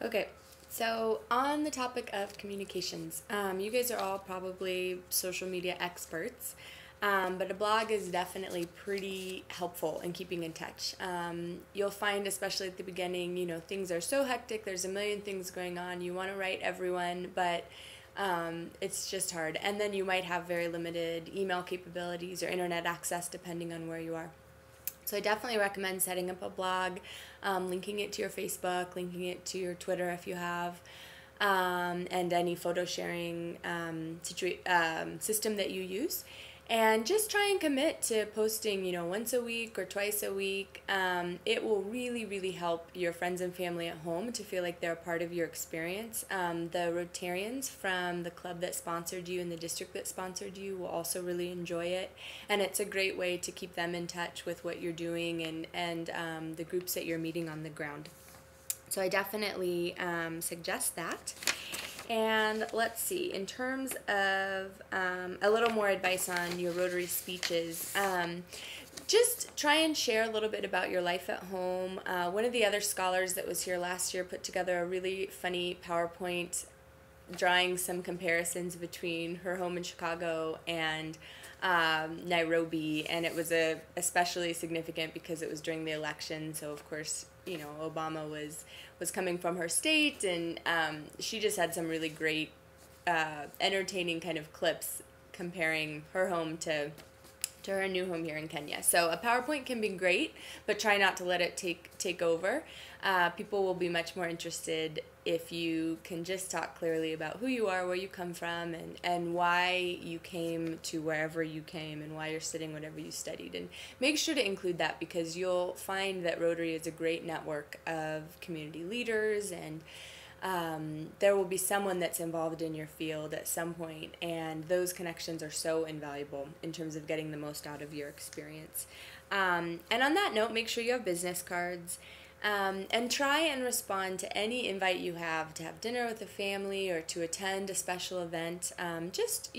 Okay, so on the topic of communications, you guys are all probably social media experts, but a blog is definitely pretty helpful in keeping in touch. You'll find, especially at the beginning, things are so hectic, there's a million things going on, you want to write everyone, but it's just hard. And then you might have very limited email capabilities or internet access depending on where you are. So I definitely recommend setting up a blog, linking it to your Facebook, linking it to your Twitter if you have, and any photo sharing system that you use. And just try and commit to posting, once a week or twice a week. It will really, really help your friends and family at home to feel like they're a part of your experience. The Rotarians from the club that sponsored you and the district that sponsored you will also really enjoy it. And it's a great way to keep them in touch with what you're doing and the groups that you're meeting on the ground. So I definitely suggest that. And let's see, in terms of a little more advice on your Rotary speeches, just try and share a little bit about your life at home. One of the other scholars that was here last year put together a really funny PowerPoint drawing some comparisons between her home in Chicago and Nairobi, and it was especially significant because it was during the election. So of course, Obama was coming from her state, and she just had some really great, entertaining kind of clips comparing her home to her new home here in Kenya. So a PowerPoint can be great, but try not to let it take over. People will be much more interested if you can just talk clearly about who you are, where you come from, and why you came to wherever you came, and why you're studying whatever you studied. And make sure to include that, because you'll find that Rotary is a great network of community leaders, and there will be someone that's involved in your field at some point, and those connections are so invaluable in terms of getting the most out of your experience. And on that note, make sure you have business cards, and try and respond to any invite you have to have dinner with a family or to attend a special event. Just,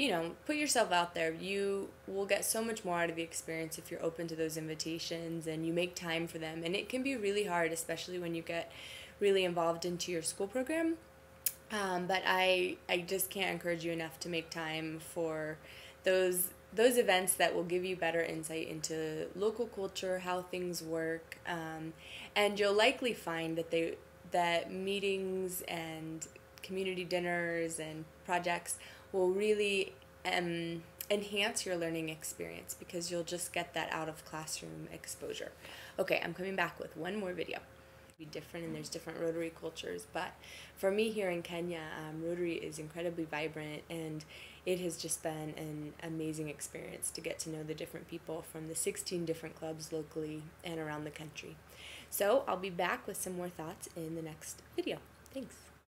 put yourself out there. You will get so much more out of the experience if you're open to those invitations and you make time for them. And it can be really hard, especially when you get really involved into your school program, but I just can't encourage you enough to make time for those events that will give you better insight into local culture, how things work, and you'll likely find that meetings and community dinners and projects will really enhance your learning experience, because you'll just get that out of classroom exposure. Okay, I'm coming back with one more video. Be different, and there's different Rotary cultures, but for me here in Kenya, Rotary is incredibly vibrant, and it has just been an amazing experience to get to know the different people from the 16 different clubs locally and around the country. So I'll be back with some more thoughts in the next video. Thanks.